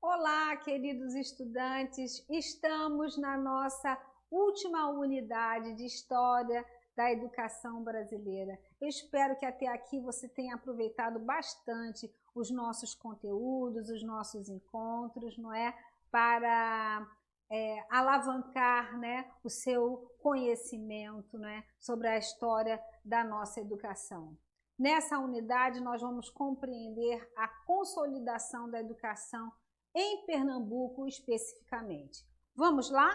Olá, queridos estudantes! Estamos na nossa última unidade de História da Educação Brasileira. Eu espero que até aqui você tenha aproveitado bastante os nossos conteúdos, os nossos encontros, não é? Para alavancar, né, o seu conhecimento, né, sobre a história da nossa educação. Nessa unidade, nós vamos compreender a consolidação da educação em Pernambuco especificamente. Vamos lá?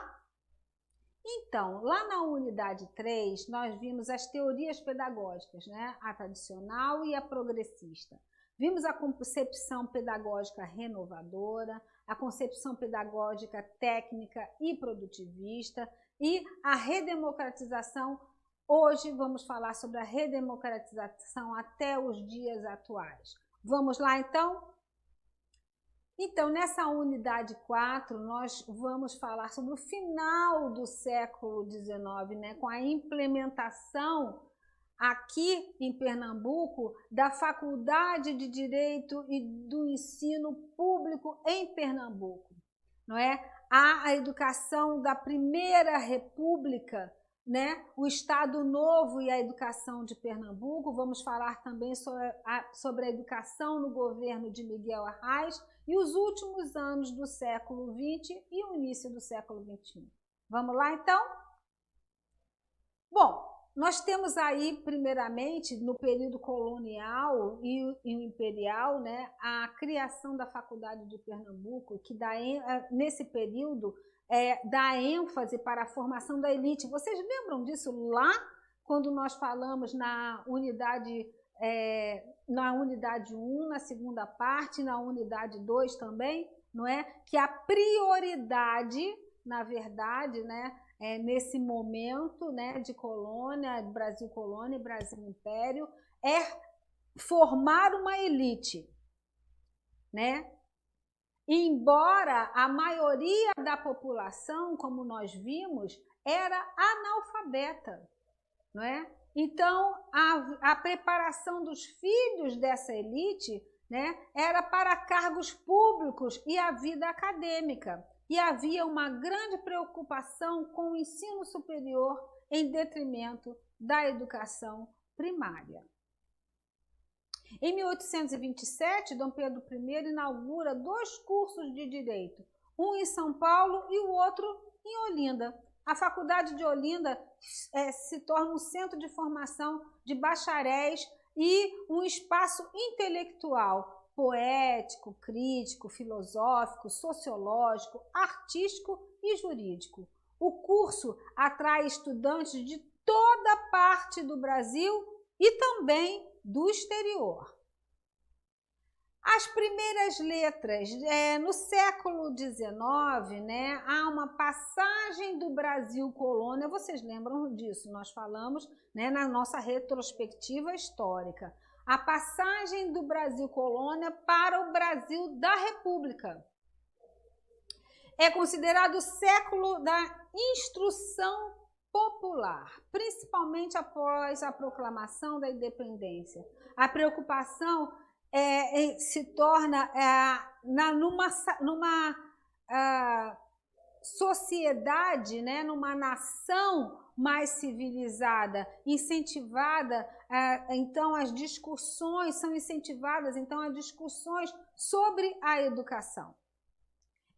Então, lá na unidade 3, nós vimos as teorias pedagógicas, né? A tradicional e a progressista. Vimos a concepção pedagógica renovadora, a concepção pedagógica técnica e produtivista e a redemocratização. Hoje vamos falar sobre a redemocratização até os dias atuais. Vamos lá, então? Então, nessa unidade 4, nós vamos falar sobre o final do século XIX, né, com a implementação aqui em Pernambuco da Faculdade de Direito e do Ensino Público em Pernambuco, não é? A educação da Primeira República, né? O Estado Novo e a educação de Pernambuco. Vamos falar também sobre a educação no governo de Miguel Arraes e os últimos anos do século XX e o início do século XXI. Vamos lá, então? Bom, nós temos aí, primeiramente, no período colonial e imperial, né, a criação da Faculdade de Pernambuco, que nesse período dá ênfase para a formação da elite. Vocês lembram disso lá, quando nós falamos na unidade 1, na segunda parte, na unidade 2 também, não é? Que a prioridade, na verdade, né, nesse momento, né, de colônia, Brasil colônia e Brasil império, é formar uma elite, né? Embora a maioria da população, como nós vimos, era analfabeta, não é? Então, a preparação dos filhos dessa elite, né, era para cargos públicos e a vida acadêmica. E havia uma grande preocupação com o ensino superior em detrimento da educação primária. Em 1827, Dom Pedro I inaugura 2 cursos de direito, um em São Paulo e o outro em Olinda. A Faculdade de Olinda se torna um centro de formação de bacharéis e um espaço intelectual, poético, crítico, filosófico, sociológico, artístico e jurídico. O curso atrai estudantes de toda parte do Brasil e também do exterior. As primeiras letras, no século XIX, né, há uma passagem do Brasil colônia, vocês lembram disso, nós falamos, né, na nossa retrospectiva histórica, a passagem do Brasil colônia para o Brasil da República. É considerado o século da instrução popular, principalmente após a proclamação da independência. A preocupação se torna numa sociedade, né, numa nação mais civilizada, incentivada, então as discussões são incentivadas, então as discussões sobre a educação.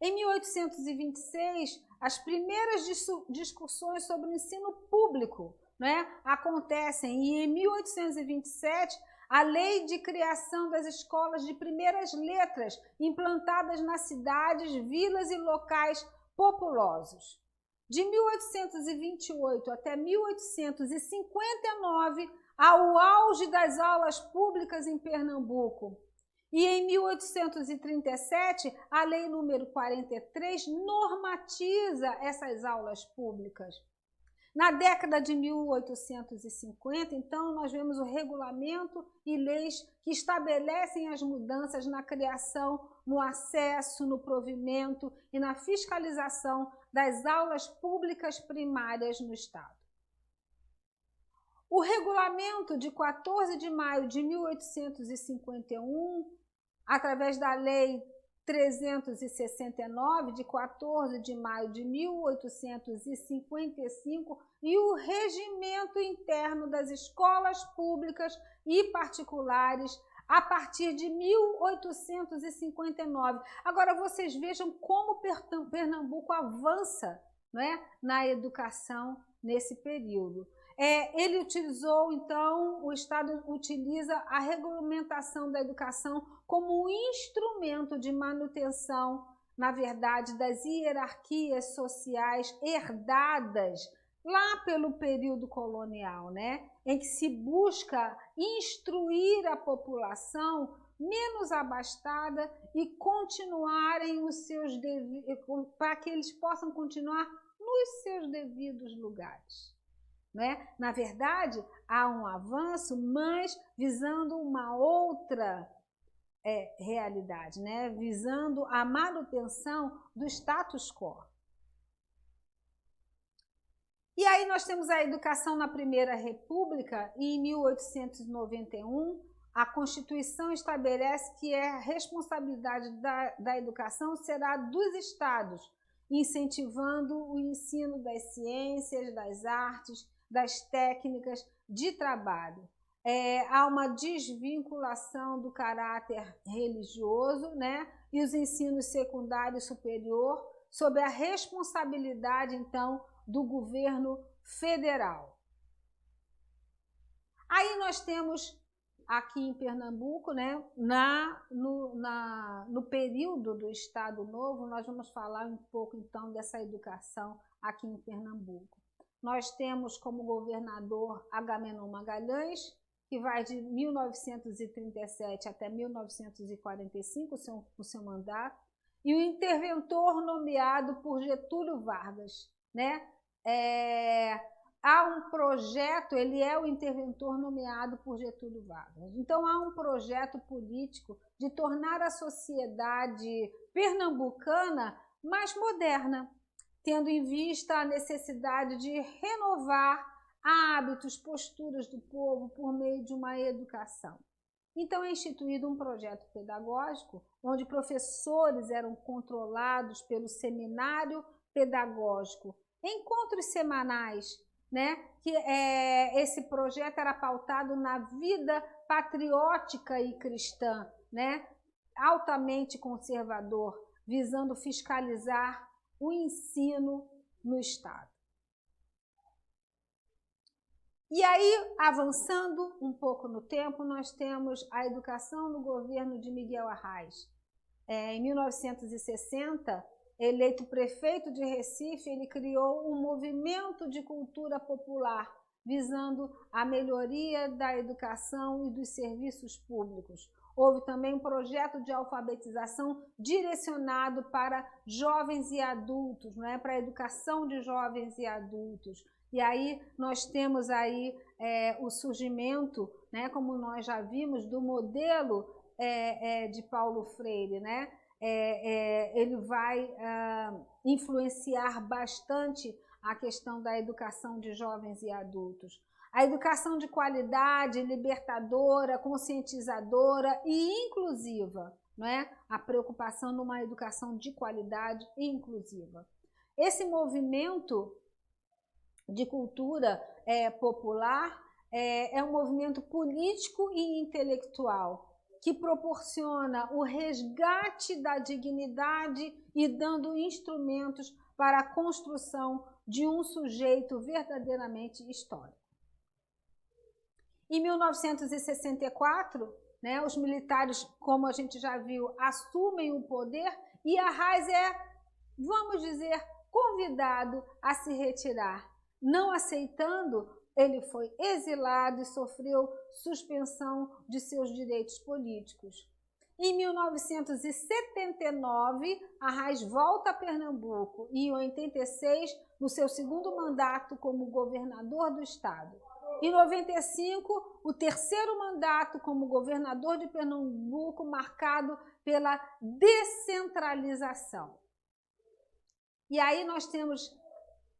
Em 1826, as primeiras discussões sobre o ensino público, né, acontecem, e em 1827 a lei de criação das escolas de primeiras letras implantadas nas cidades, vilas e locais populosos. De 1828 até 1859, ao auge das aulas públicas em Pernambuco. E em 1837, a Lei número 43 normatiza essas aulas públicas. Na década de 1850, então, nós vemos o regulamento e leis que estabelecem as mudanças na criação, no acesso, no provimento e na fiscalização das aulas públicas primárias no Estado. O regulamento de 14 de maio de 1851, através da Lei 369, de 14 de maio de 1855, e o regimento interno das escolas públicas e particulares a partir de 1859. Agora, vocês vejam como Pernambuco avança, não é, na educação nesse período. Ele utilizou, então, o Estado utiliza a regulamentação da educação como um instrumento de manutenção, na verdade, das hierarquias sociais herdadas lá pelo período colonial, né? Em que se busca instruir a população menos abastada e continuarem os seus para que eles possam continuar nos seus devidos lugares. Né? Na verdade, há um avanço, mas visando uma outra realidade, né? Visando a manutenção do status quo. E aí nós temos a educação na Primeira República, e em 1891, a Constituição estabelece que a responsabilidade da educação será dos estados, incentivando o ensino das ciências, das artes, das técnicas de trabalho. Há uma desvinculação do caráter religioso, né? E os ensinos secundário e superior sob a responsabilidade, então, do governo federal. Aí nós temos aqui em Pernambuco, né, no período do Estado Novo, nós vamos falar um pouco então dessa educação aqui em Pernambuco. Nós temos como governador Agamenon Magalhães, que vai de 1937 até 1945, o seu mandato, e o interventor nomeado por Getúlio Vargas, né? Há um projeto, ele é o interventor nomeado por Getúlio Vargas. Então, há um projeto político de tornar a sociedade pernambucana mais moderna, tendo em vista a necessidade de renovar hábitos, posturas do povo por meio de uma educação. Então, é instituído um projeto pedagógico onde professores eram controlados pelo seminário pedagógico, encontros semanais, né? Que esse projeto era pautado na vida patriótica e cristã, né? Altamente conservador, visando fiscalizar o ensino no Estado. E aí, avançando um pouco no tempo, nós temos a educação no governo de Miguel Arraes. Em 1960, eleito prefeito de Recife, ele criou um movimento de cultura popular, visando a melhoria da educação e dos serviços públicos. Houve também um projeto de alfabetização direcionado para jovens e adultos, né, para a educação de jovens e adultos. E aí nós temos aí o surgimento, né, como nós já vimos, do modelo de Paulo Freire, né? Ele vai influenciar bastante a questão da educação de jovens e adultos. A educação de qualidade, libertadora, conscientizadora e inclusiva, não é? A preocupação numa educação de qualidade e inclusiva. Esse movimento de cultura popular é um movimento político e intelectual que proporciona o resgate da dignidade e dando instrumentos para a construção de um sujeito verdadeiramente histórico. Em 1964, né, os militares, como a gente já viu, assumem o poder e Arraes vamos dizer, convidado a se retirar. Não aceitando, ele foi exilado e sofreu suspensão de seus direitos políticos. Em 1979, Arraes volta a Pernambuco e em 86 no seu segundo mandato como governador do estado. Em 95, o terceiro mandato como governador de Pernambuco, marcado pela descentralização. E aí nós temos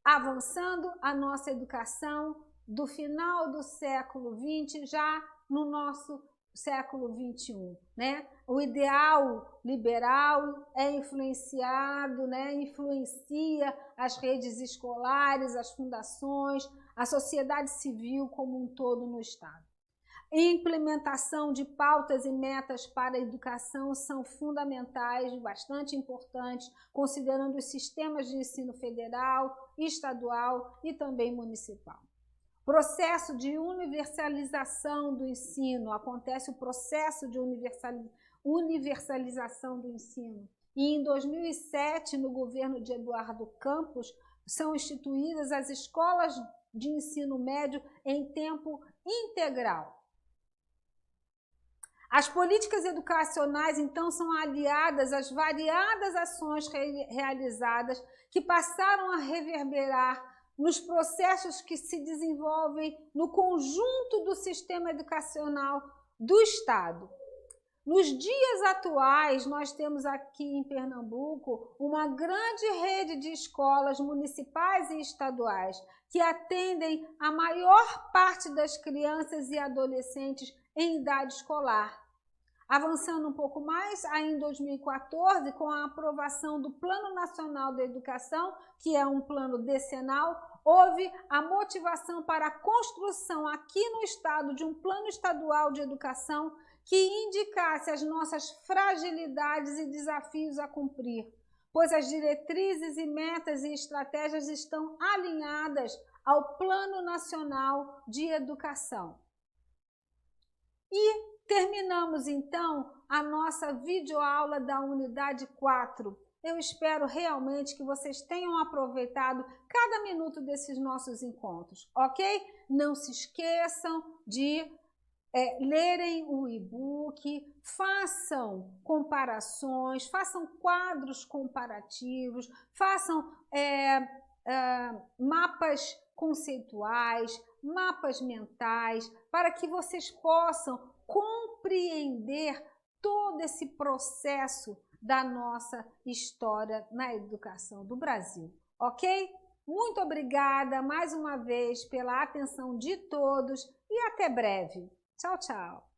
avançando a nossa educação do final do século XX, já no nosso século XXI, né? O ideal liberal é influenciado, né? Influencia as redes escolares, as fundações, a sociedade civil como um todo no Estado. Implementação de pautas e metas para a educação são fundamentais, bastante importantes, considerando os sistemas de ensino federal, estadual e também municipal. Processo de universalização do ensino, acontece o processo de universalização do ensino. E em 2007, no governo de Eduardo Campos, são instituídas as escolas de ensino médio em tempo integral. As políticas educacionais, então, são aliadas às variadas ações realizadas que passaram a reverberar nos processos que se desenvolvem no conjunto do sistema educacional do Estado. Nos dias atuais, nós temos aqui em Pernambuco uma grande rede de escolas municipais e estaduais que atendem a maior parte das crianças e adolescentes em idade escolar. Avançando um pouco mais, aí em 2014, com a aprovação do Plano Nacional da Educação, que é um plano decenal, houve a motivação para a construção aqui no Estado de um plano estadual de educação que indicasse as nossas fragilidades e desafios a cumprir, pois as diretrizes e metas e estratégias estão alinhadas ao Plano Nacional de Educação. E terminamos, então, a nossa videoaula da unidade 4. Eu espero realmente que vocês tenham aproveitado cada minuto desses nossos encontros, ok? Não se esqueçam de lerem o e-book, façam comparações, façam quadros comparativos, façam mapas conceituais, mapas mentais, para que vocês possam compreender todo esse processo da nossa história na educação do Brasil, ok? Muito obrigada mais uma vez pela atenção de todos e até breve. Tchau, tchau!